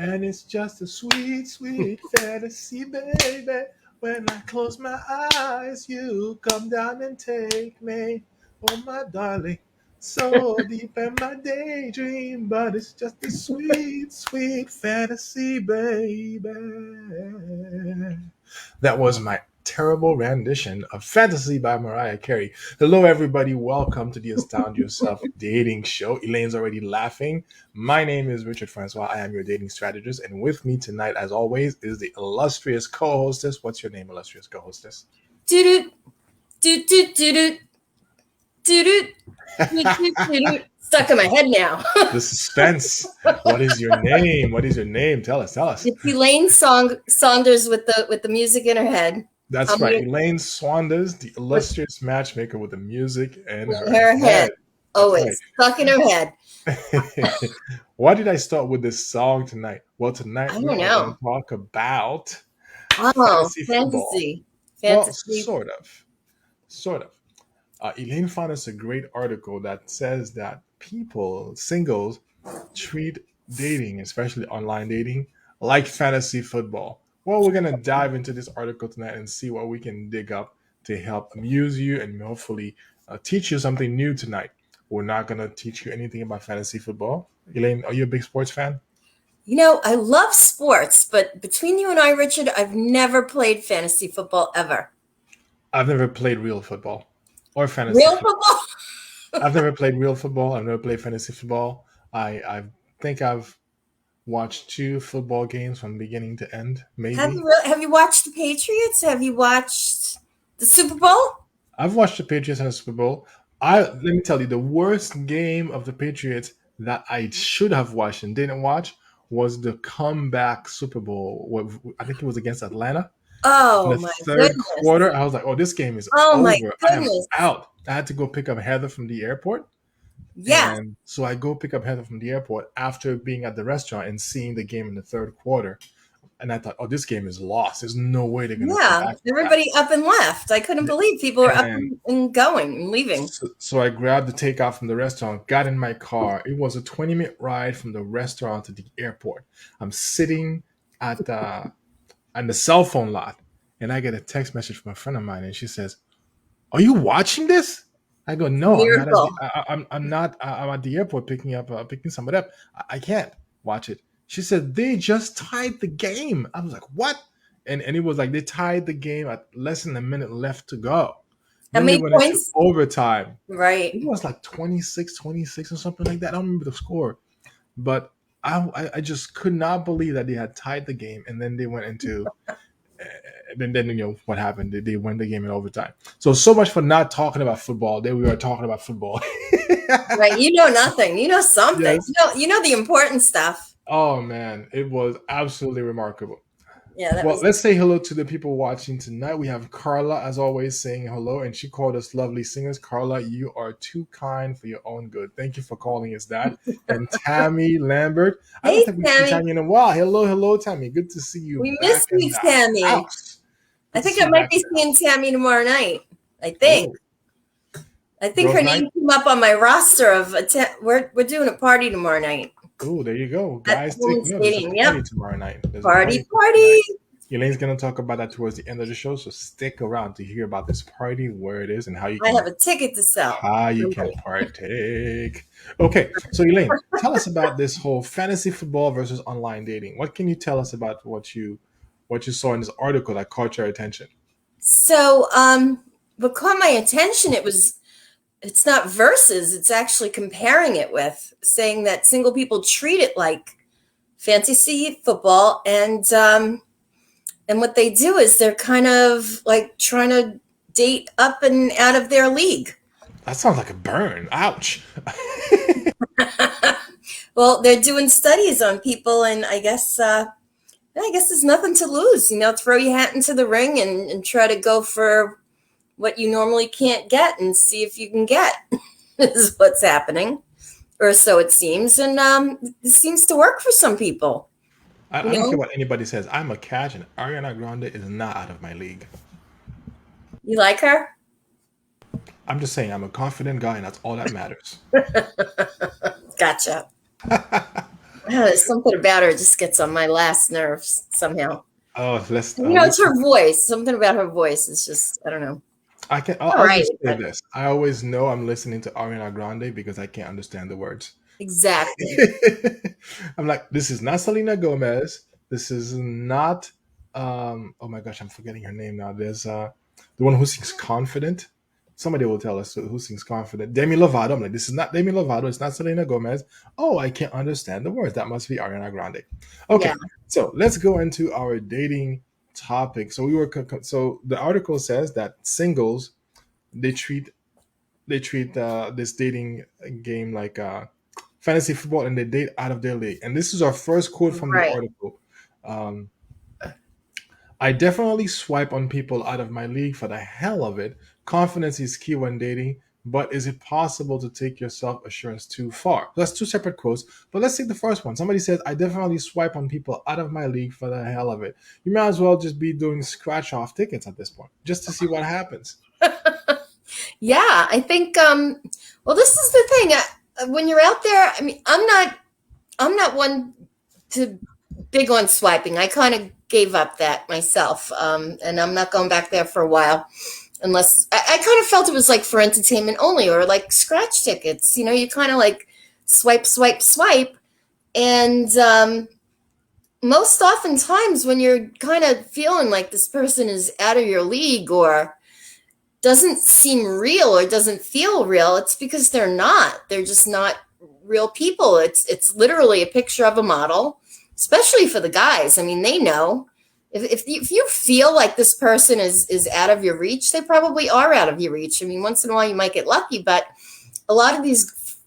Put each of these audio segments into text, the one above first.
And it's just a sweet, sweet fantasy, baby. When I close my eyes, you come down and take me. Oh, my darling, so deep in my daydream, but it's just a sweet, sweet fantasy, baby. That was my terrible rendition of Fantasy by Mariah Carey. Hello, everybody. Welcome to the Astound Yourself dating show. Elaine's already laughing. My name is Richard Francois. I am your dating strategist. And with me tonight, as always, is the illustrious co hostess. What's your name, illustrious co hostess? Doot doot doot doot doot doot. Stuck in my head now. The suspense. What is your name? What is your name? Tell us. Tell us. It's Elaine Saunders with the music in her head. That's right. Elaine Saunders, the illustrious matchmaker with the music in her head. Always right. Stuck in her head. Why did I start with this song tonight? Well, tonight we're going to talk about fantasy football. Well, sort of. Elaine found us a great article that says that people, singles, treat dating, especially online dating, like fantasy football. Well, we're going to dive into this article tonight and see what we can dig up to help amuse you and hopefully teach you something new tonight. We're not going to teach you anything about fantasy football. Elaine, are you a big sports fan? You know, I love sports, but between you and I, Richard, I've never played fantasy football ever. I've never played real football or fantasy real football. I've never played real football. I've never played fantasy football. I think I've watched 2 football games from beginning to end, maybe. Have you watched the Patriots? Have you watched the Super Bowl? I've watched the Patriots and the Super Bowl. Let me tell you, the worst game of the Patriots that I should have watched and didn't watch was the comeback Super Bowl. I think it was against Atlanta. Oh, in the third quarter, I was like, "Oh, this game is over. My I am out." I had to go pick up Heather from the airport. Yeah. And so I go pick up Heather from the airport after being at the restaurant and seeing the game in the third quarter. And I thought, "Oh, this game is lost. There's no way they're going to come back." Everybody up and left. I couldn't believe people were up and going and leaving. So I grabbed the takeout from the restaurant, got in my car. It was a 20-minute ride from the restaurant to the airport. I'm sitting at the cell phone lot, and I get a text message from a friend of mine, and she says, "Are you watching this?" I go, "No, I'm not. I'm at the airport picking somebody up. I can't watch it." She said, "They just tied the game." I was like, "What?" And it was like they tied the game at less than a minute left to go. How many points? Overtime. Right. It was like 26 or something like that. I don't remember the score. But I just could not believe that they had tied the game, and then they went into then you know what happened. They won the game in overtime. So much for not talking about football. Then we were talking about football. Right. You know nothing. You know something. Yes. You know the important stuff. Oh man, it was absolutely remarkable. Yeah. Let's say hello to the people watching tonight. We have Carla, as always, saying hello, and she called us lovely singers. Carla, you are too kind for your own good. Thank you for calling us that. And Tammy Lambert. I don't think we've seen Tammy in a while. Hello, Tammy. Good to see you. We missed you, Tammy. I think I might be seeing Tammy tomorrow night. I think. Oh. I think her name came up on my roster of we're doing a party tomorrow night. Oh, there you go. Guys, take note. There's a party tomorrow night. Party. Elaine's going to talk about that towards the end of the show, so stick around to hear about this party, where it is, and how you can... I have a ticket to sell. How you can partake. Okay, so Elaine, tell us about this whole fantasy football versus online dating. What can you tell us about what you saw in this article that caught your attention? So, what caught my attention, it's not versus, it's actually comparing it with, saying that single people treat it like fantasy football, and what they do is they're kind of like trying to date up and out of their league. That sounds like a burn. Ouch. Well, they're doing studies on people, and I guess there's nothing to lose. Throw your hat into the ring and try to go for what you normally can't get and see if you can get is what's happening, or so it seems. And it seems to work for some people. I don't care what anybody says. I'm a catch, and Ariana Grande is not out of my league. You like her? I'm just saying I'm a confident guy, and that's all that matters. Gotcha. Something about her just gets on my last nerves somehow. Oh, let's. It's her voice. Something about her voice is just, I don't know. I'll just say this. I always know I'm listening to Ariana Grande because I can't understand the words. Exactly. I'm like, this is not Selena Gomez. This is not. Oh my gosh, I'm forgetting her name now. There's the one who sings Confident. Somebody will tell us who sings Confident. Demi Lovato. I'm like, this is not Demi Lovato. It's not Selena Gomez. Oh, I can't understand the words. That must be Ariana Grande. Okay, yeah. So let's go into our dating topic. So the article says that singles they treat this dating game like fantasy football, and they date out of their league. And this is our first quote from the article. I definitely swipe on people out of my league for the hell of it. Confidence is key when dating, but is it possible to take your self-assurance too far? That's two separate quotes, but let's take the first one. Somebody says, I definitely swipe on people out of my league for the hell of it. You might as well just be doing scratch-off tickets at this point, just to see what happens. Yeah, I think, well, this is the thing. When you're out there, I mean, I'm not one to big on swiping. I kind of gave up that myself. And I'm not going back there for a while unless I kind of felt it was like for entertainment only, or like scratch tickets. You kind of like swipe. And most oftentimes when you're kind of feeling like this person is out of your league or doesn't seem real or doesn't feel real, it's because they're not. They're just not real people. It's literally a picture of a model, especially for the guys. I mean, they know. If you feel like this person is out of your reach, they probably are out of your reach. I mean, once in a while you might get lucky, but a lot of these,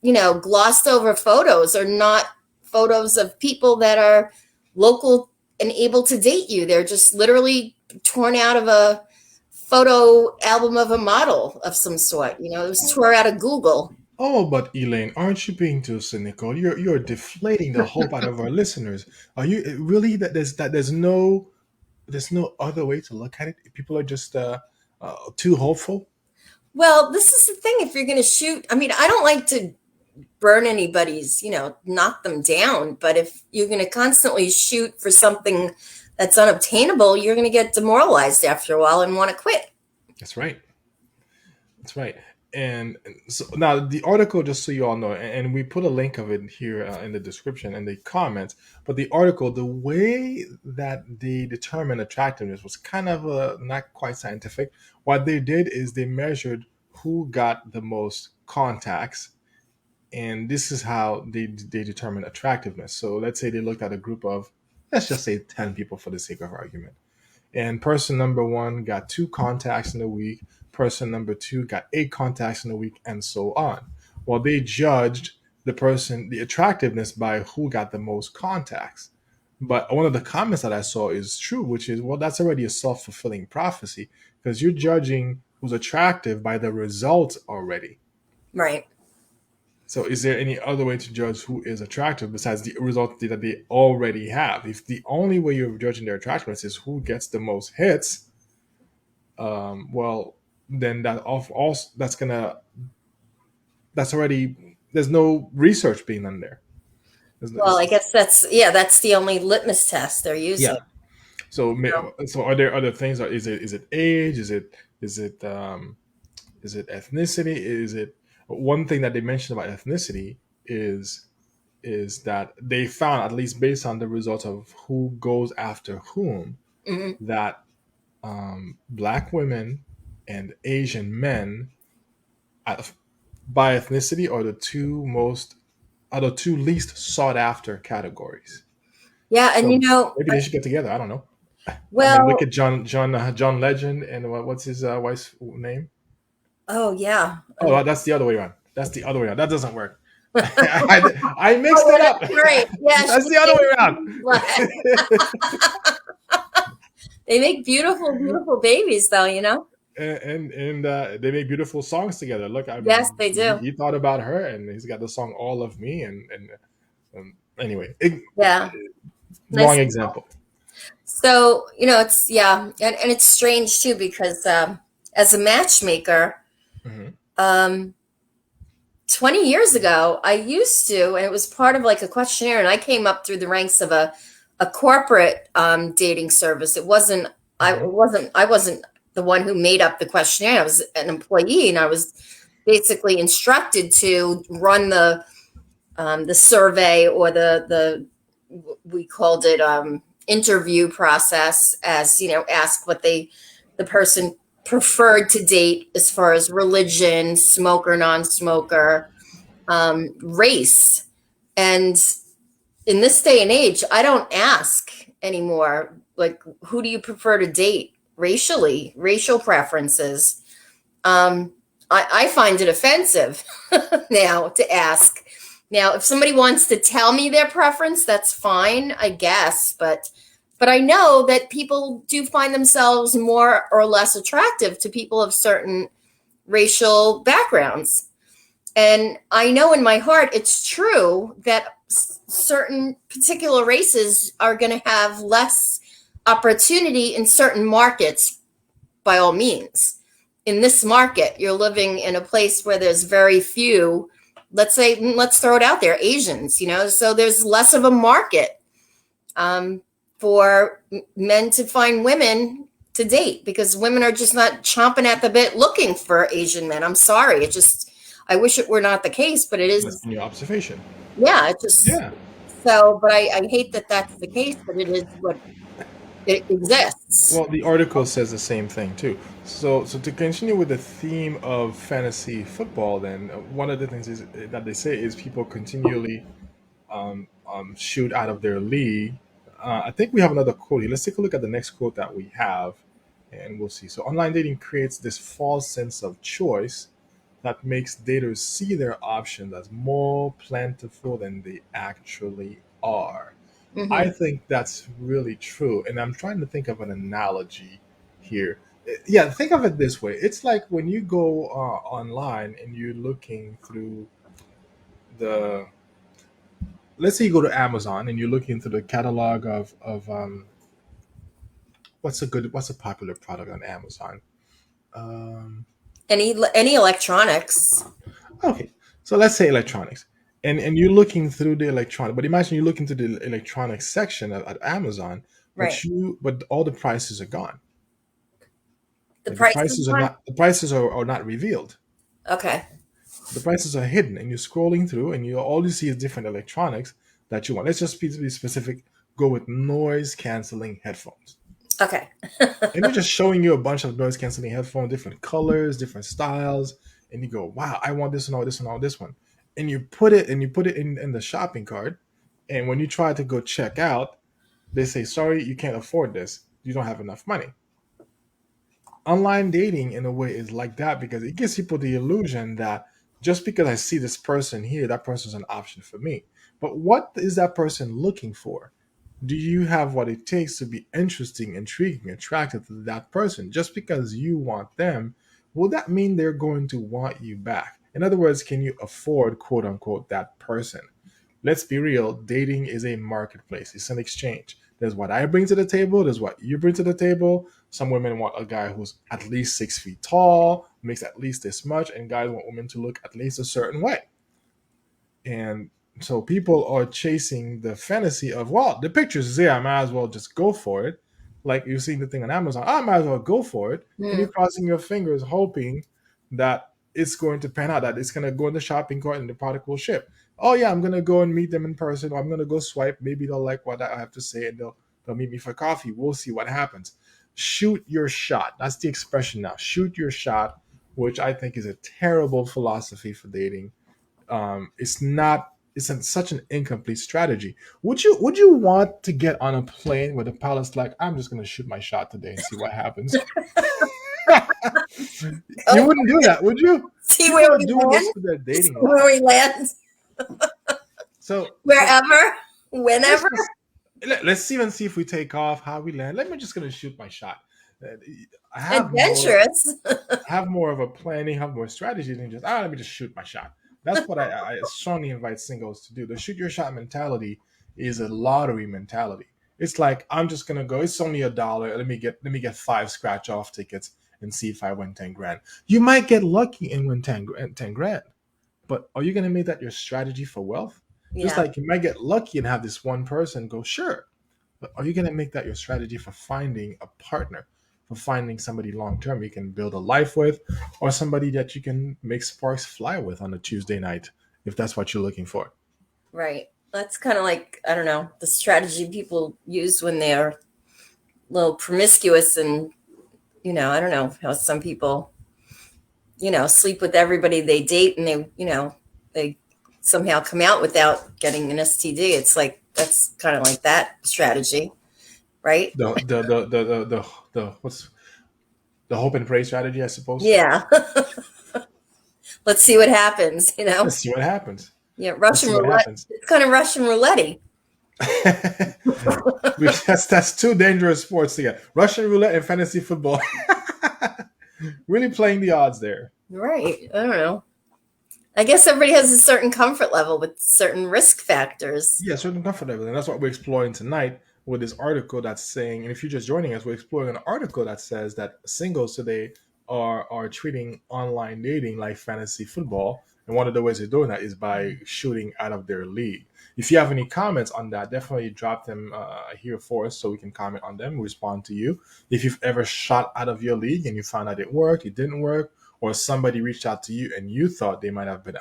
glossed over photos are not photos of people that are local and able to date you. They're just literally torn out of a photo album of a model of some sort. It was tore out of Google. Oh, but Elaine, aren't you being too cynical? You're deflating the hope out of our listeners. Are you really there's no other way to look at it? People are just too hopeful. Well, this is the thing. If you're going to shoot, I mean, I don't like to burn anybody's, knock them down. But if you're going to constantly shoot for something that's unobtainable, you're going to get demoralized after a while and want to quit. That's right. And so now the article, just so you all know, and we put a link of it here in the description and the comments, but the article, the way that they determine attractiveness was kind of not quite scientific. What they did is they measured who got the most contacts, and this is how they determine attractiveness. So let's say they looked at a group of, let's just say 10 people for the sake of argument. And person number 1 got 2 contacts in a week. Person number 2 got 8 contacts in a week, and so on. Well, they judged the attractiveness by who got the most contacts. But one of the comments that I saw is true, which is, well, that's already a self-fulfilling prophecy, because you're judging who's attractive by the results already. Right. So is there any other way to judge who is attractive besides the result that they already have? If the only way you're judging their attractiveness is who gets the most hits, well, then that's already, there's no research being done there. Well, I guess that's the only litmus test they're using. Yeah. So are there other things? Is it age? Is it ethnicity? Is it one thing that they mentioned about ethnicity is that they found, at least based on the results of who goes after whom, mm-hmm. that Black women and Asian men by ethnicity are the two least sought after categories. Yeah, and so maybe they should get together. I don't know. Well, look at John Legend and what's his wife's name? Oh yeah. Oh, that's the other way around. That doesn't work. I mixed it up. Right. Yeah, that's the other way around. They make beautiful babies, though. And they make beautiful songs together. Look, yes, they do. He thought about her, and he's got the song "All of Me." And anyway, yeah, wrong nice example. So it's and it's strange too, because as a matchmaker, mm-hmm. 20 years ago, I used to, and it was part of like a questionnaire, and I came up through the ranks of a corporate dating service. I wasn't the one who made up the questionnaire. I was an employee, and I was basically instructed to run the survey, or the we called it interview process, as ask what the person preferred to date as far as religion, smoker, non-smoker, race. And in this day and age, I don't ask anymore, like, who do you prefer to date racially, racial preferences. I find it offensive now to ask. Now, if somebody wants to tell me their preference, that's fine, I guess. But I know that people do find themselves more or less attractive to people of certain racial backgrounds. And I know in my heart it's true that certain particular races are going to have less opportunity in certain markets, by all means. In this market, you're living in a place where there's very few, let's throw it out there, Asians, so there's less of a market for men to find women to date, because women are just not chomping at the bit looking for Asian men. I'm sorry. I wish it were not the case, but it is. That's your observation. Yeah, So, but I hate that that's the case, but it is what it exists. Well, the article says the same thing too. So to continue with the theme of fantasy football, then one of the things that they say is people continually shoot out of their league. I think we have another quote here. Let's take a look at the next quote that we have, and we'll see. So online dating creates this false sense of choice that makes daters see their options as more plentiful than they actually are. Mm-hmm. I think that's really true. And I'm trying to think of an analogy here. Yeah, think of it this way. It's like when you go online and you're looking through the, let's say you go to Amazon and you're looking through the catalog of what's a popular product on Amazon? Any electronics. Okay, so let's say electronics, and you're looking through the electronic. But imagine you're looking through the electronics section at Amazon, right? But all the prices are gone. The Like the prices are not revealed. Okay. The prices are hidden, and you're scrolling through, and all you see is different electronics that you want. Let's just be specific. Go with noise canceling headphones. Okay. And they're just showing you a bunch of noise canceling headphones, different colors, different styles, and you go, "Wow, I want this one, or this one, or this one." And you put it in the shopping cart, and when you try to go check out, they say, "Sorry, you can't afford this. You don't have enough money." Online dating, in a way, is like that because it gives people the illusion that just because I see this person here, that person's an option for me. But what is that person looking for? Do you have what it takes to be interesting, intriguing, attractive to that person? Just because you want them, will that mean they're going to want you back? In other words, can you afford, quote unquote, that person? Let's be real, dating is a marketplace, it's an exchange. There's what I bring to the table, there's what you bring to the table. Some women want a guy who's at least 6 feet tall, makes at least this much, and guys want women to look at least a certain way. And so people are chasing the fantasy of, well, the pictures is there, I might as well just go for it. Like you're seeing the thing on Amazon, I might as well go for it. And you're crossing your fingers hoping that it's going to pan out, that it's going to go in the shopping cart and the product will ship. Oh yeah, I'm going to go and meet them in person, or I'm going to go swipe. Maybe they'll like what I have to say and they'll meet me for coffee. We'll see what happens. Shoot your shot. That's the expression now. Shoot your shot, which I think is a terrible philosophy for dating. It's not. It's such an incomplete strategy. Would you want to get on a plane where the pilot's like, I'm just going to shoot my shot today and see what happens? You wouldn't do that, would you? See where we do land? This with their dating life. Where we land. So wherever, whenever. Let's even see if we take off, how we land. Let me just going to shoot my shot. I have adventurous. Have more of a planning, have more strategy than just let me just shoot my shot. That's what I strongly invite singles to do. The shoot your shot mentality is a lottery mentality. It's like, I'm just gonna go. It's only $1. Let me get 5 scratch off tickets and see if I win 10 grand. You might get lucky and win 10 grand. But are you going to make that your strategy for wealth? Just Yeah. like you might get lucky and have this one person go, sure. But are you going to make that your strategy for finding a partner, for finding somebody long term you can build a life with, or somebody that you can make sparks fly with on a Tuesday night, if that's what you're looking for? Right. That's kind of like, I don't know, the strategy people use when they're a little promiscuous and, I don't know how some people, sleep with everybody they date and they somehow come out without getting an STD. It's like, that's kind of like that strategy, right? The what's the hope and pray strategy, I suppose. Yeah. Let's see what happens, Let's see what happens. Yeah, Let's Russian see what roulette. happens. It's kind of Russian roulette. That's two dangerous sports together. Russian roulette and fantasy football. Really playing the odds there. Right. I don't know. I guess everybody has a certain comfort level with certain risk factors. Yeah, certain comfort level. And that's what we're exploring tonight with this article that's saying, and if you're just joining us, we're exploring an article that says that singles today are treating online dating like fantasy football. And one of the ways they're doing that is by shooting out of their league. If you have any comments on that, definitely drop them here for us so we can comment on them, respond to you. If you've ever shot out of your league and you found out it worked, it didn't work, or somebody reached out to you and you thought they might have been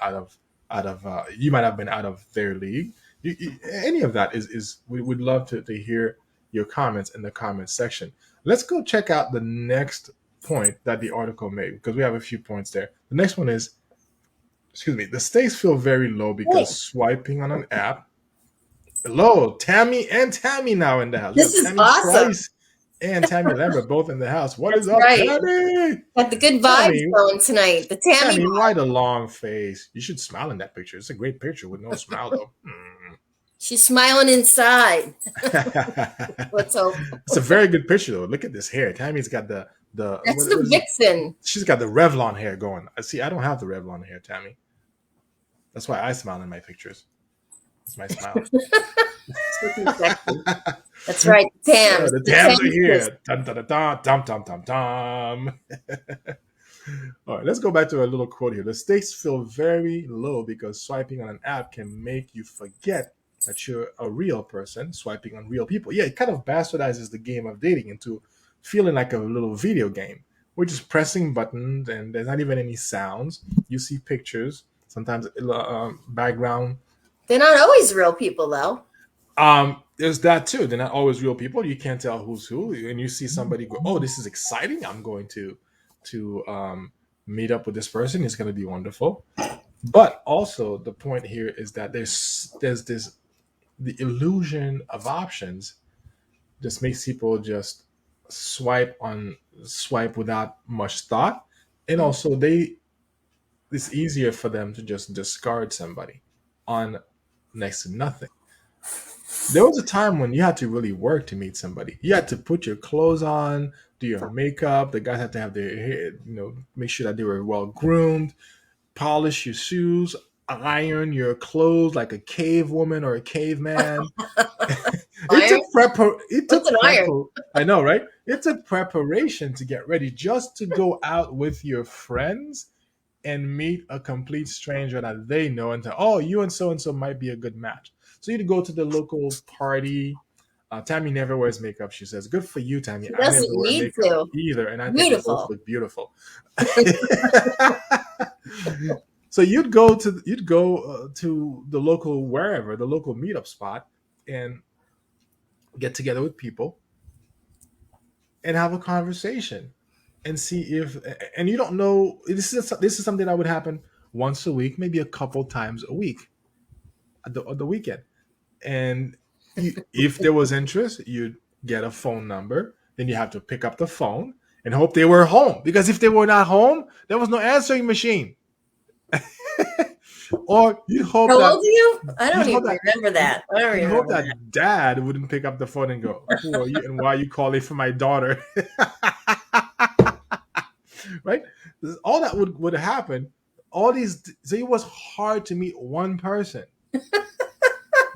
you might have been out of their league. Any of that is we would love to hear your comments in the comments section. Let's go check out the next point that the article made, because we have a few points there. The next one is, the stakes feel very low because swiping on an app. Hello, Tammy and Tammy now in the house. This is Tammy awesome. Price and Tammy Lambert both in the house. What is up, right. Tammy? Got the good vibes going tonight. The Tammy why the long face? You should smile in that picture. It's a great picture with no smile though. She's smiling inside. Let's hope. It's a very good picture though. Look at this hair. Tammy's got the That's the vixen. She's got the Revlon hair going. See, I don't have the Revlon hair, Tammy. That's why I smile in my pictures. That's my smile. That's right. Tams. The Tams are here. Dum, dum, dum, dum, dum, dum, dum. All right, let's go back to a little quote here. The stakes feel very low because swiping on an app can make you forget that you're a real person swiping on real people. Yeah, it kind of bastardizes the game of dating into feeling like a little video game. We're just pressing buttons and there's not even any sounds. You see pictures, sometimes background. They're not always real people, though. There's that too. They're not always real people. You can't tell who's who. And you see somebody go, "Oh, this is exciting. I'm going to meet up with this person. It's going to be wonderful." But also, the point here is that there's this the illusion of options just makes people just swipe without much thought, and also it's easier for them to just discard somebody on next to nothing. There was a time when you had to really work to meet somebody. You had to put your clothes on, do your makeup. The guys had to have their hair, make sure that they were well groomed, polish your shoes, iron your clothes like a cave woman or a caveman. It took I know, right? It took preparation to get ready just to go out with your friends and meet a complete stranger that they know and say, "Oh, you and so might be a good match." So you'd go to the local party. Tammy never wears makeup. She says, "Good for you, Tammy." I never wear makeup either, and I think you both look beautiful. So you'd go to the local the local meetup spot, and get together with people and have a conversation and see if. And you don't know, this is something that would happen once a week, maybe a couple times a week at the weekend. And if there was interest, you'd get a phone number. Then you have to pick up the phone and hope they were home. Because if they were not home, there was no answering machine. Or you hope How old are you? I don't even remember that. I don't remember hope that dad wouldn't pick up the phone and go, "Who are you and why are you calling for my daughter?" Right? All that would happen. So it was hard to meet one person.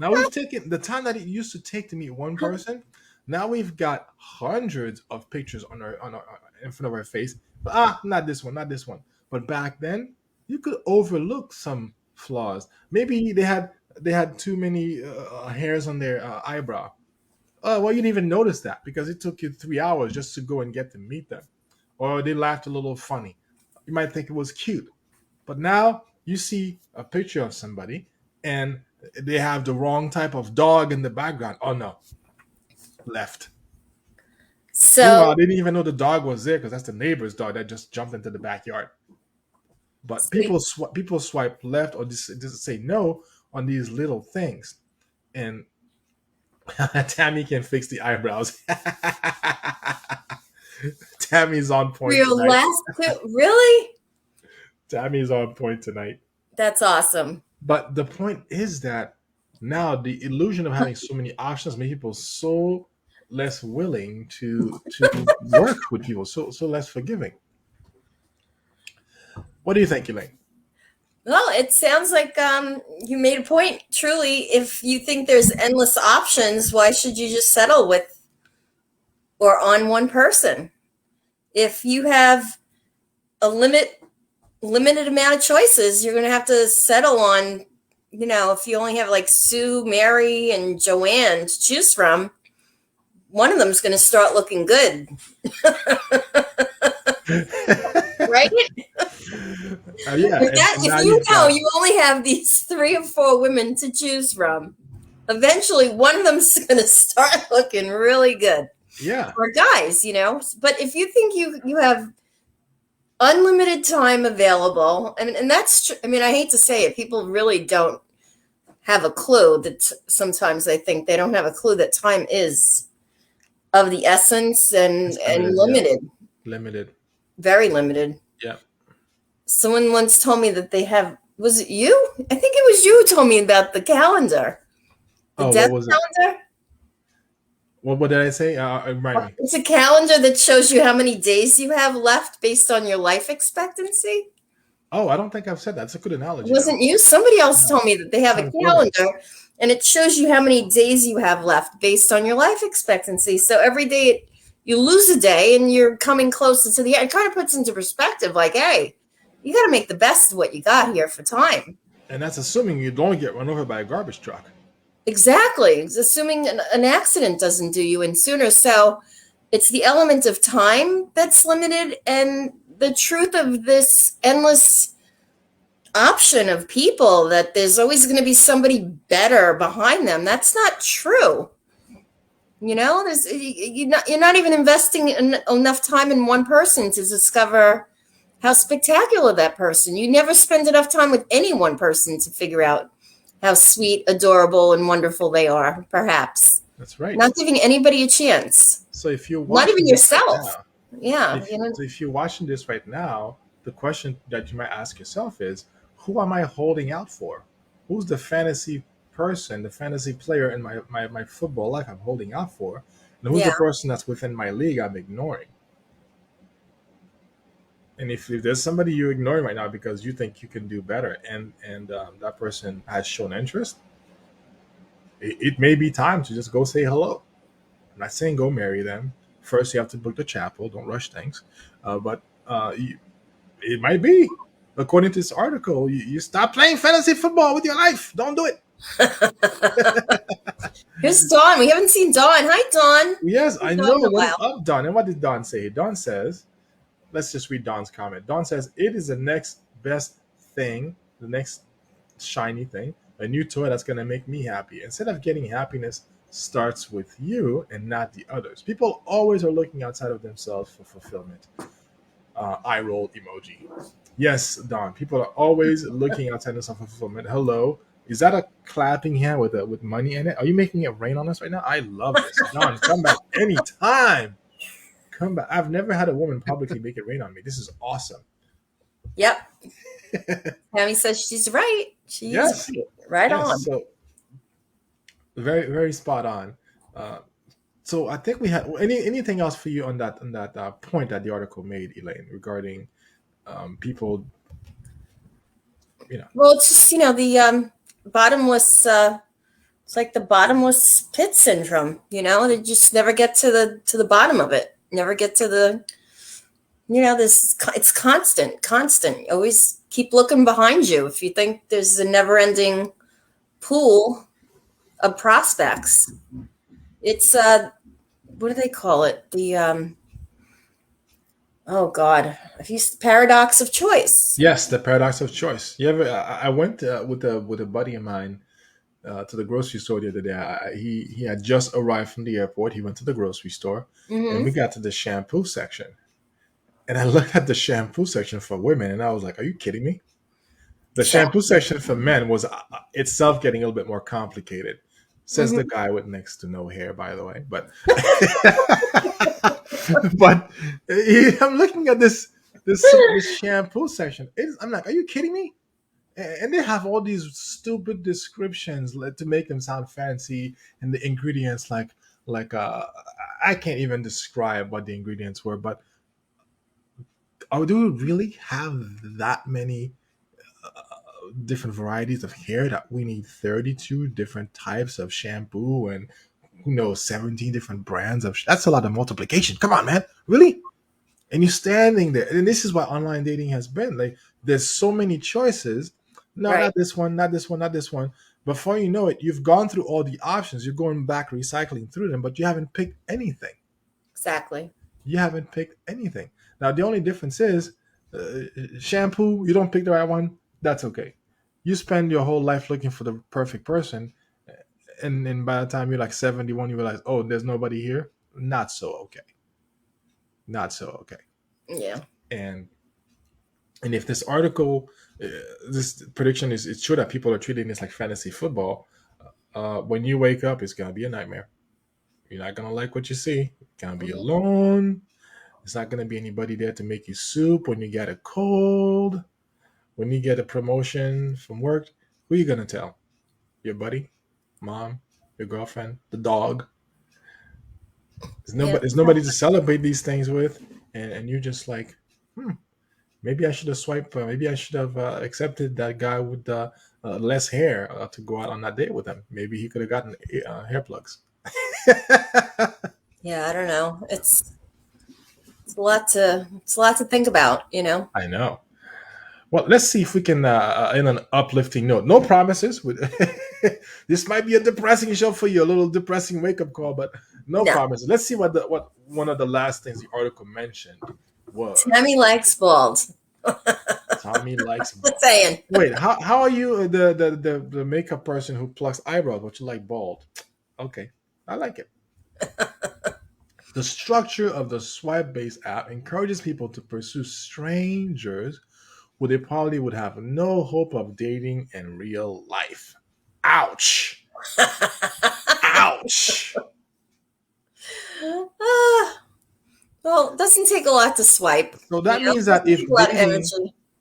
Now we've taken the time that it used to take to meet one person. Now we've got hundreds of pictures on our in front of our face. But not this one. But back then, you could overlook some flaws. Maybe they had too many hairs on their eyebrow. Oh, well, you didn't even notice that because it took you 3 hours just to go and get to meet them. Or they laughed a little funny. You might think it was cute. But now you see a picture of somebody and they have the wrong type of dog in the background. Oh, no, left. Meanwhile, So they didn't even know the dog was there because that's the neighbor's dog that just jumped into the backyard. But people swipe left or just say no on these little things. And Tammy can fix the eyebrows. Tammy's on point real tonight. last really? Tammy's on point tonight. That's awesome. But the point is that now the illusion of having so many options makes people so less willing to work with people, so less forgiving. What do you think, Elaine? Well, it sounds like you made a point. Truly, if you think there's endless options, why should you just settle with or on one person? If you have a limited amount of choices, you're going to have to settle on, if you only have like Sue, Mary, and Joanne to choose from, one of them is going to start looking good. Right? Yeah. If you only have these 3 or 4 women to choose from, eventually one of them's going to start looking really good. Yeah. Or guys, But if you think you have unlimited time available, and that's true. I mean, I hate to say it, people really don't have a clue that sometimes they think they don't have a clue that time is of the essence and limited. Yeah. Limited. Very limited. Yeah. Someone once told me that they have, was it you? I think it was you who told me about the calendar. The death calendar? What did I say? Remind me. It's a calendar that shows you how many days you have left based on your life expectancy. Oh, I don't think I've said that. That's a good analogy. It wasn't you? Somebody else told me that they have a calendar and it shows you how many days you have left based on your life expectancy. So every day you lose a day and you're coming closer to the end. It kind of puts into perspective like, hey, you got to make the best of what you got here for time. And that's assuming you don't get run over by a garbage truck. Exactly. It's assuming an accident doesn't do you in sooner. So it's the element of time that's limited and the truth of this endless option of people that there's always going to be somebody better behind them. That's not true. You're not even investing enough time in one person to discover how spectacular that person. You never spend enough time with any one person to figure out how sweet, adorable, and wonderful they are, perhaps. That's right. Not giving anybody a chance. So if you're not even yourself. Right now, So if you're watching this right now, the question that you might ask yourself is, who am I holding out for? Who's the fantasy person, the fantasy player in my football life I'm holding out for? And who's the person that's within my league I'm ignoring? And if there's somebody you're ignoring right now because you think you can do better and that person has shown interest, it may be time to just go say hello. I'm not saying go marry them. First, you have to book the chapel. Don't rush things. But it might be. According to this article, you stop playing fantasy football with your life. Don't do it. Here's Dawn. We haven't seen Dawn. Hi, Dawn. Yes, I know. What's up, Dawn? And what did Dawn say? Dawn says, let's just read Dawn's comment. Dawn says, it is the next best thing, the next shiny thing, a new toy that's going to make me happy. Instead of getting happiness starts with you and not the others. People always are looking outside of themselves for fulfillment. Eye roll emoji. Yes, Dawn. People are always looking outside themselves for fulfillment. Hello. Is that a clapping hand with money in it? Are you making it rain on us right now? I love this. Dawn, come back anytime. Come back. I've never had a woman publicly make it rain on me. This is awesome. Yep. Tammy says she's right. She's right on. So very, very spot on. So I think we had anything else for you on that point that the article made, Elaine, regarding people. Well, it's just the bottomless. It's like the bottomless pit syndrome. They just never get to the bottom of it. Never get to the this, it's constant. Always keep looking behind you. If you think there's a never-ending pool of prospects, it's what do they call it? The oh God, paradox of choice. Yes, the paradox of choice. You ever? I went with a buddy of mine to the grocery store the other day. He had just arrived from the airport. He went to the grocery store, and we got to the shampoo section. And I looked at the shampoo section for women, and I was like, "Are you kidding me?" The shampoo section for men was itself getting a little bit more complicated. Says the guy with next to no hair, by the way. But but I'm looking at this shampoo section. I'm like, "Are you kidding me?" And they have all these stupid descriptions to make them sound fancy, and the ingredients like I can't even describe what the ingredients were. But do we really have that many different varieties of hair that we need 32 different types of shampoo and who knows 17 different brands of that's a lot of multiplication. Come on, man, really? And you're standing there, and this is what online dating has been like. There's so many choices. No, not this one, not this one, not this one. Before you know it, you've gone through all the options. You're going back recycling through them, but you haven't picked anything. Exactly. You haven't picked anything. Now the only difference is shampoo. You don't pick the right one. That's okay. You spend your whole life looking for the perfect person, and by the time you're like 71, you realize, oh, there's nobody here. Not so okay. Not so okay. Yeah. And if this article, this prediction is, it's true that people are treating this like fantasy football. When you wake up, it's gonna be a nightmare. You're not gonna like what you see. You're gonna be alone. There's not gonna be anybody there to make you soup when you get a cold. When you get a promotion from work, who are you gonna tell? Your buddy, mom, your girlfriend, the dog. There's nobody to celebrate these things with, and you're just like, maybe I should have swiped. Maybe I should have accepted that guy with less hair to go out on that date with him. Maybe he could have gotten hair plugs. Yeah, I don't know. It's a lot to think about. I know. Well, let's see if we can, in an uplifting note. No promises. This might be a depressing show for you, a little depressing wake-up call, but no promises. Let's see what one of the last things the article mentioned was. Tammy likes bald. Tommy likes bald. Just saying. Wait, how are you the makeup person who plucks eyebrows, but you like bald? Okay, I like it. The structure of the swipe-based app encourages people to pursue strangers who they probably would have no hope of dating in real life. Ouch. Ouch. Well, it doesn't take a lot to swipe. So that means that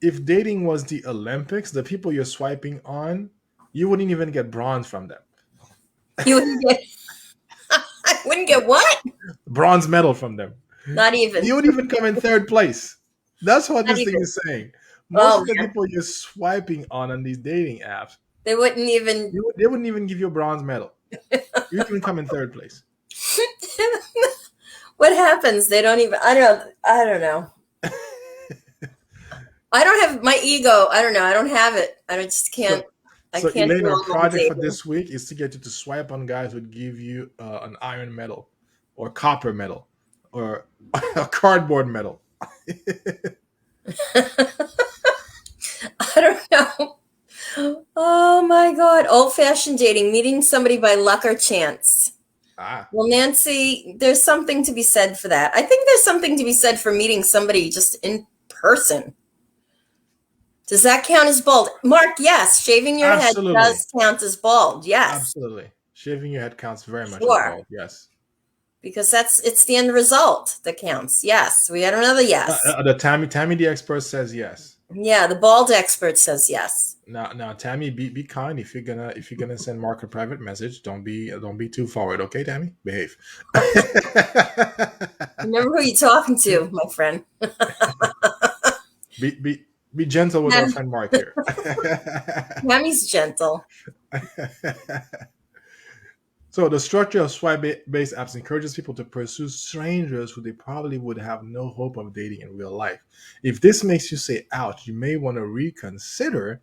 if dating was the Olympics, the people you're swiping on, you wouldn't even get bronze from them. You wouldn't get I wouldn't get what? Bronze medal from them. Not even. You would even come in third place. That's what this thing is saying. Most of the people you're swiping on these dating apps, they wouldn't even give you a bronze medal. You even come in third place. What happens? They don't even. I don't know. I don't have my ego. I don't know. I don't have it. I just can't. So Elaine, our project for this week is to get you to swipe on guys who would give you an iron medal, or copper medal, or a cardboard medal. I don't know. Oh my God. Old-fashioned dating, meeting somebody by luck or chance. Well, Nancy, there's something to be said for that. I think there's something to be said for meeting somebody just in person. Does that count as bald? Mark, yes. Shaving your head does count as bald. Yes. Absolutely. Shaving your head counts very much as bald. Yes. Because it's the end result that counts. Yes. We had another yes. The Tammy the expert says yes. Yeah, the bald expert says yes. Now, Tammy, be kind. If you're gonna send Mark a private message, don't be too forward, okay, Tammy? Behave. Remember who you're talking to, my friend. Be gentle with our friend Mark here. Tammy's gentle. So the structure of swipe-based apps encourages people to pursue strangers who they probably would have no hope of dating in real life. If this makes you say ouch, you may want to reconsider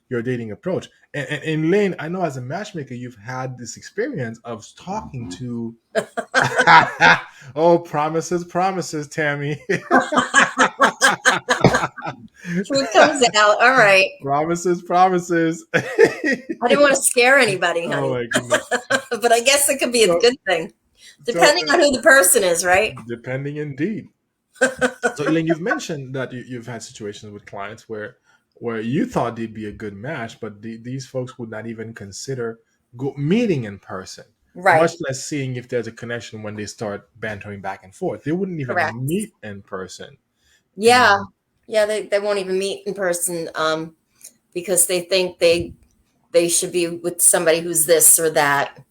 your dating approach. And Elaine, I know as a matchmaker, you've had this experience of talking to oh, promises, Tammy. Truth comes out. All right. Promises. I didn't want to scare anybody, honey. Oh my goodness. But I guess it could be a good thing. Depending on who the person is, right? Depending indeed. So Elaine, you've mentioned that you've had situations with clients where you thought they'd be a good match, but these folks would not even consider meeting in person. Right. Much less seeing if there's a connection when they start bantering back and forth. They wouldn't even meet in person. Yeah. Yeah, they won't even meet in person because they think they should be with somebody who's this or that.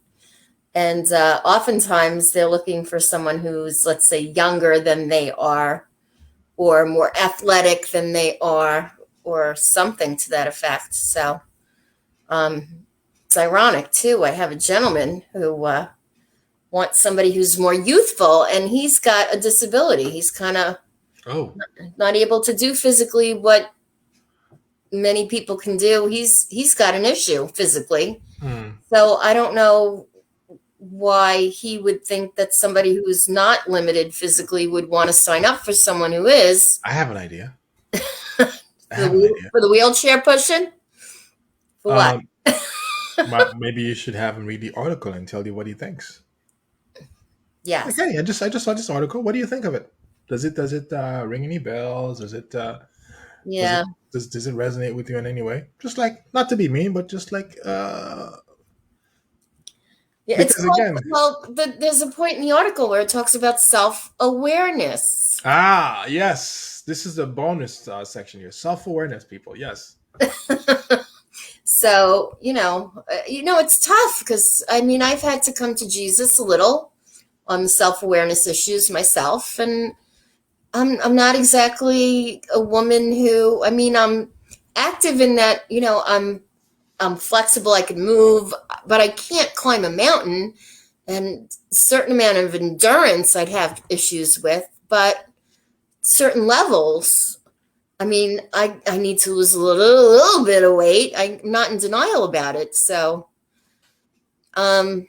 And oftentimes they're looking for someone who's, let's say, younger than they are or more athletic than they are or something to that effect. So it's ironic, too. I have a gentleman who wants somebody who's more youthful, and he's got a disability. He's kind of not able to do physically what many people can do. He's got an issue physically. So I don't know why he would think that somebody who's not limited physically would want to sign up for someone who is. I have an idea. For the wheelchair pushing? For what? Maybe you should have him read the article and tell you what he thinks. Yes. Okay, I just saw this article. What do you think of it? Does it ring any bells? Does it does it resonate with you in any way? Just like, not to be mean, but just like there's a point in the article where it talks about self-awareness. Ah, yes. This is the bonus section here. Self-awareness, people. Yes. So, it's tough because, I've had to come to Jesus a little on the self-awareness issues myself. And I'm not exactly a woman who, I'm active in that, I'm flexible, I can move, but I can't climb a mountain, and a certain amount of endurance I'd have issues with, but certain levels, I need to lose a little bit of weight. I'm not in denial about it. So when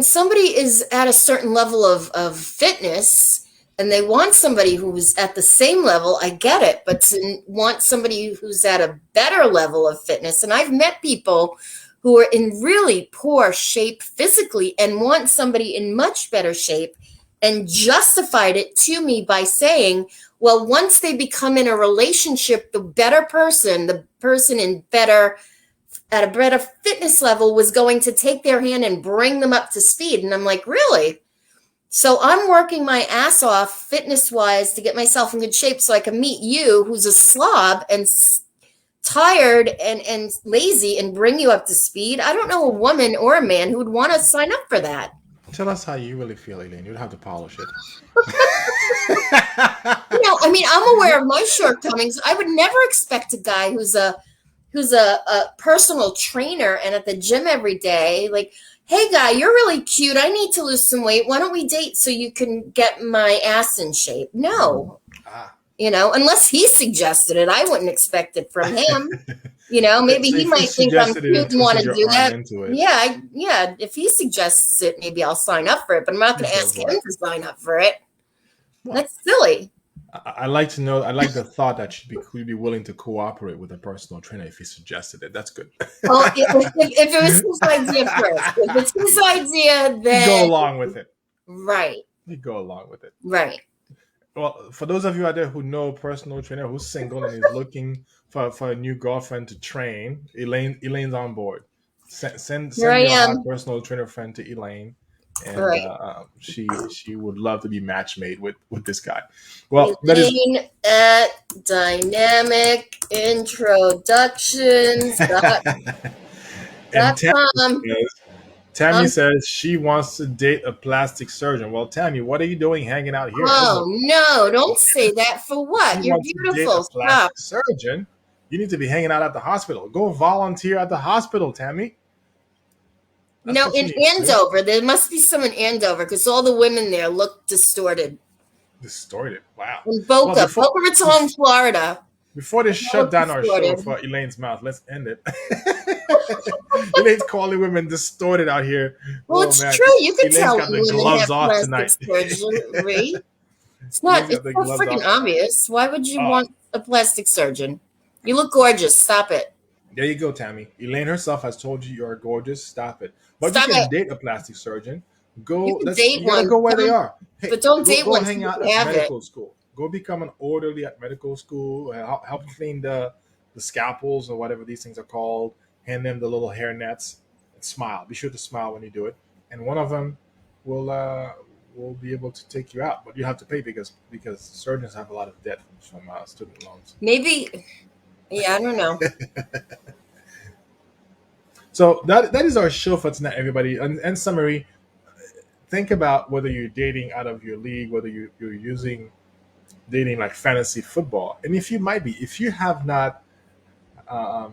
somebody is at a certain level of fitness and they want somebody who's at the same level, I get it, but to want somebody who's at a better level of fitness, and I've met people who are in really poor shape physically and want somebody in much better shape, and justified it to me by saying, well, once they become in a relationship, the person at a better fitness level was going to take their hand and bring them up to speed. And I'm like, really? So I'm working my ass off fitness-wise to get myself in good shape so I can meet you, who's a slob and tired and lazy, and bring you up to speed. I don't know a woman or a man who would want to sign up for that. Tell us how you really feel, Elaine. You'd have to polish it. I'm aware of my shortcomings. I would never expect a guy who's a personal trainer and at the gym every day, like, hey, guy, you're really cute. I need to lose some weight. Why don't we date so you can get my ass in shape? No. Unless he suggested it, I wouldn't expect it from him. Maybe he might think I'm cute and want to do that. Yeah. If he suggests it, maybe I'll sign up for it, but I'm not going to ask him to sign up for it. Well, that's silly. I like the thought that you'd be willing to cooperate with a personal trainer if he suggested it. That's good. Well, if it was his idea first. If it's his idea, then you go along with it. Right. You go along with it. Right. Well, for those of you out there who know a personal trainer who's single and is looking for a new girlfriend to train, Elaine's on board. Send your personal trainer friend to Elaine. And she would love to be match made with this guy. Well, Elaine at Dynamic Introductions. Tammy says she wants to date a plastic surgeon. Well, Tammy, what are you doing hanging out here? Oh, no, don't say that. For what? You're beautiful. To date a plastic surgeon. You need to be hanging out at the hospital. Go volunteer at the hospital, Tammy. That's what you In need to do. Andover, there must be some in Andover because all the women there look distorted. Distorted. Wow. In Boca, Boca Raton, Florida. Before they shut down our show for Elaine's mouth, let's end it. Elaine's calling women distorted out here. Well, it's true. You can Elaine's tell got when the women gloves have off plastic tonight. surgery. It's not. It's so freaking obvious. Why would you want a plastic surgeon? You look gorgeous. Stop it. There you go, Tammy. Elaine herself has told you you're gorgeous. Stop it. But you can date a plastic surgeon. Go. You gotta go where they are. Hey, but don't date one. Go hang out at medical school. Go become an orderly at medical school. Help clean the scalpels or whatever these things are called. Hand them the little hair nets. And smile. Be sure to smile when you do it. And one of them will be able to take you out, but you have to pay because surgeons have a lot of debt from student loans. Maybe. Yeah, I don't know. So that is our show for tonight, everybody. In summary, think about whether you're dating out of your league, whether you're using dating like fantasy football, and if you have not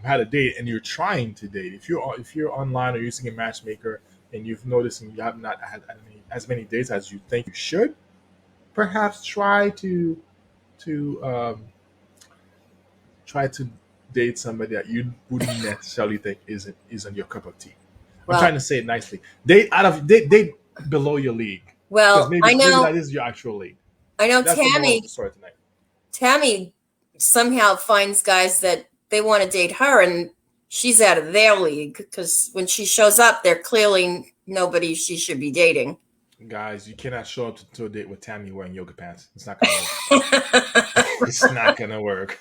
had a date and you're trying to date, if you're online or using a matchmaker and you've noticed and you have not had as many dates as you think you should, perhaps try to date somebody that you wouldn't necessarily think isn't your cup of tea. I'm trying to say it nicely. Date below your league. Well, maybe that is your actual league. I know Tammy somehow finds guys that they want to date her, and she's out of their league because when she shows up, they're clearly nobody she should be dating. Guys, you cannot show up to a date with Tammy wearing yoga pants. It's not gonna work. It's not gonna work.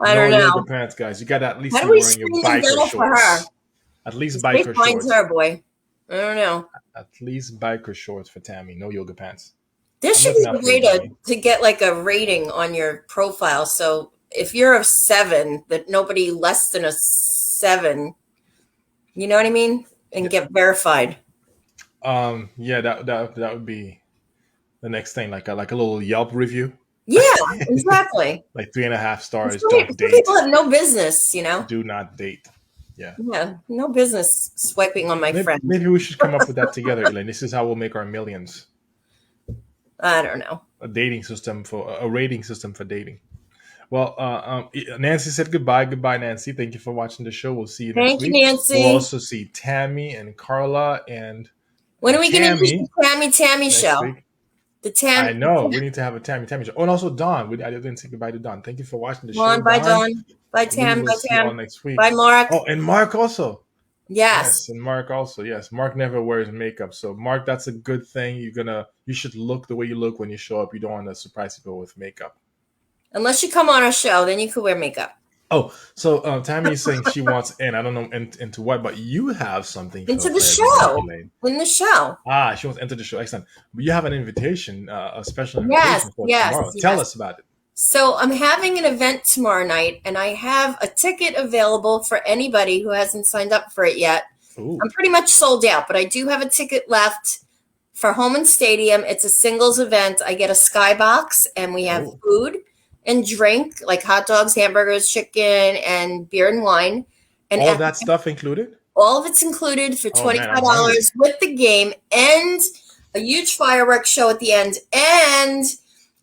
I don't know. Yoga pants, guys. You got to at least be wearing your biker shorts. At least biker shorts. Her boy. I don't know. At least biker shorts for Tammy. No yoga pants. There should be a way to get like a rating on your profile. So if you're a 7, that nobody less than a 7, you know what I mean, and get verified. Yeah, that would be the next thing, like a little Yelp review. Yeah, exactly. Like 3.5 stars. Don't date. People have no business, Do not date. Yeah. Yeah, no business swiping on my friend. Maybe we should come up with that together, Elaine. This is how we'll make our millions. I don't know. A rating system for dating. Well, Nancy said goodbye. Goodbye, Nancy. Thank you for watching the show. We'll see you next week. Thank you, Nancy. We'll also see Tammy and Carla and. When are we going to do the Tammy show? Week. The Tammy. I know. We need to have a Tammy show. Oh, and also Dawn. I didn't say goodbye to Dawn. Thank you for watching the show. Bye, Dawn. Bye, Tam. Bye, Tam. Next week. Bye, Mark. Oh, and Mark also. Yes. And Mark also. Yes. Mark never wears makeup. So, Mark, that's a good thing. You should look the way you look when you show up. You don't want to surprise people with makeup. Unless you come on our show, then you could wear makeup. Oh, so Tammy is saying she wants in. I don't know into what, but you have something into the show. In the show. She wants to enter the show. Excellent. But you have an invitation, a special invitation for tomorrow. Tell us about it. So I'm having an event tomorrow night, and I have a ticket available for anybody who hasn't signed up for it yet. Ooh. I'm pretty much sold out, but I do have a ticket left for Home Stadium. It's a singles event. I get a skybox, and we have food and drink, like hot dogs, hamburgers, chicken, and beer and wine. And all that stuff included? All of it's included for $25 with the game and a huge fireworks show at the end. And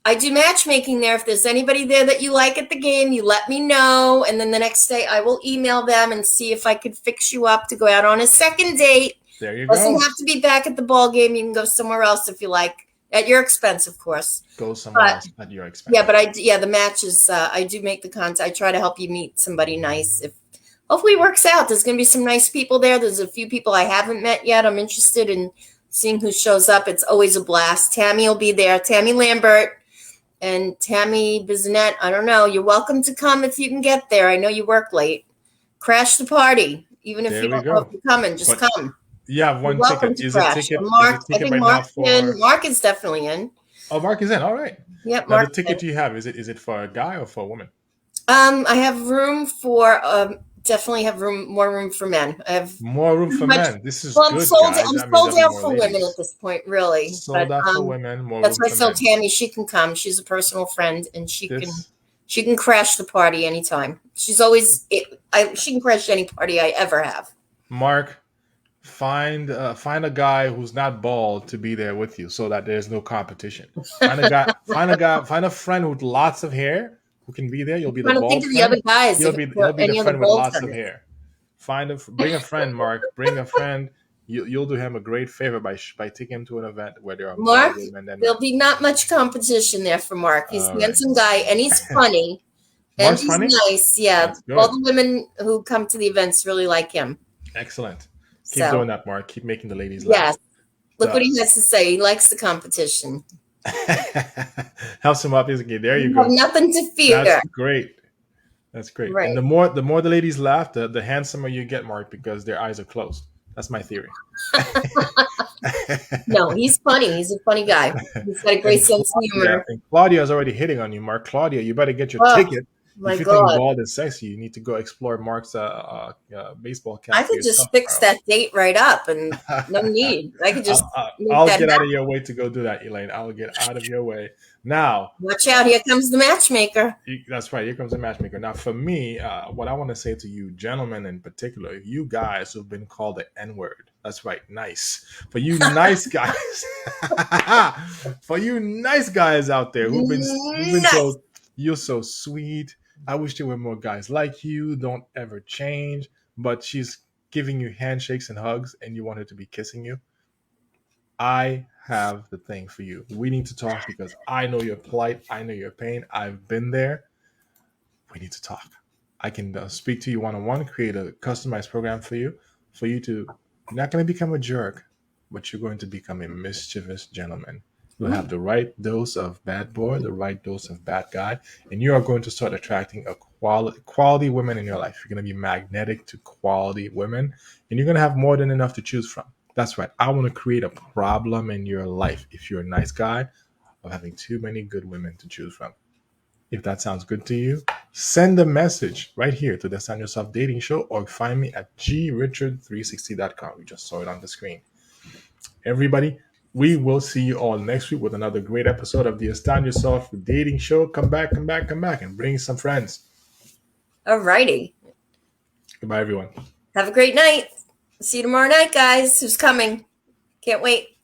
I do matchmaking there. If there's anybody there that you like at the game, you let me know. And then the next day I will email them and see if I could fix you up to go out on a second date. There you go. Doesn't have to be back at the ball game. You can go somewhere else if you like. At your expense, of course. Go somewhere else at your expense. Yeah, but the matches, I do make the content. I try to help you meet somebody nice. If hopefully it works out. There's going to be some nice people there. There's a few people I haven't met yet. I'm interested in seeing who shows up. It's always a blast. Tammy will be there. Tammy Lambert and Tammy Bizanet. I don't know. You're welcome to come if you can get there. I know you work late. Crash the party. Even if you don't know if you're coming, just come. You have one ticket. Is a ticket? Mark, I think Mark's in. Mark is definitely in. Oh, Mark is in. All right. Yep. Now, the ticket you have, is it for a guy or for a woman? I have room for definitely have more room for men. I have more room for men. This is good. I'm sold out for women at this point, really. Sold out for women. That's why I told Tammy she can come. She's a personal friend, and she can crash the party anytime. She's always she can crash any party I ever have. Mark, find a guy who's not bald to be there with you, so that there's no competition. Find a guy. Find a friend with lots of hair who can be there. You'll be the I'm trying to think bald of the other friend. guys. He'll be the Any other friend with bald lots of friends? hair. Bring a friend, Mark. Bring a friend. You'll do him a great favor by taking him to an event where there are more Mark, women than men. there'll be not much competition there for Mark. He's a handsome guy and he's funny. And Mark's he's funny? nice. Yeah. All the women who come to the events really like him. Excellent. Keep doing that, Mark. Keep making the ladies laugh. Yes. Look what he has to say. He likes the competition. Helps him up. There you go. Have nothing to fear. That's great. That's great. Right. And the more the ladies laugh, the handsomer you get, Mark, because their eyes are closed. That's my theory. No, he's funny. He's a funny guy. He's got a great sense of humor. And Claudia is already hitting on you, Mark. Claudia, you better get your ticket. If you think bald is sexy, you need to go explore Mark's baseball cap. I could just fix that date right up, and no need. I could just. I'll get out of your way to go do that, Elaine. I'll get out of your way. Now, watch out! Here comes the matchmaker. That's right. Here comes the matchmaker. Now, for me, what I want to say to you, gentlemen in particular, you guys who've been called the N-word. That's right, nice. For you nice guys, for you nice guys out there who've been told you're so sweet. I wish there were more guys like you. Don't ever change. But she's giving you handshakes and hugs, and you want her to be kissing you. I have the thing for you. We need to talk because I know your plight. I know your pain. I've been there. We need to talk. I can speak to you one-on-one, create a customized program for you to, you're not going to become a jerk, but you're going to become a mischievous gentleman. You'll have the right dose of bad boy, the right dose of bad guy, and you are going to start attracting a quality women in your life. You're going to be magnetic to quality women, and you're going to have more than enough to choose from. That's right. I want to create a problem in your life, if you're a nice guy, of having too many good women to choose from. If that sounds good to you, send a message right here to the Stand Yourself Dating Show, or find me at grichard360.com. You just saw it on the screen. Everybody, we will see you all next week with another great episode of the Stand Yourself Dating Show. Come back, and bring some friends. All righty. Goodbye, everyone. Have a great night. See you tomorrow night, guys. Who's coming? Can't wait.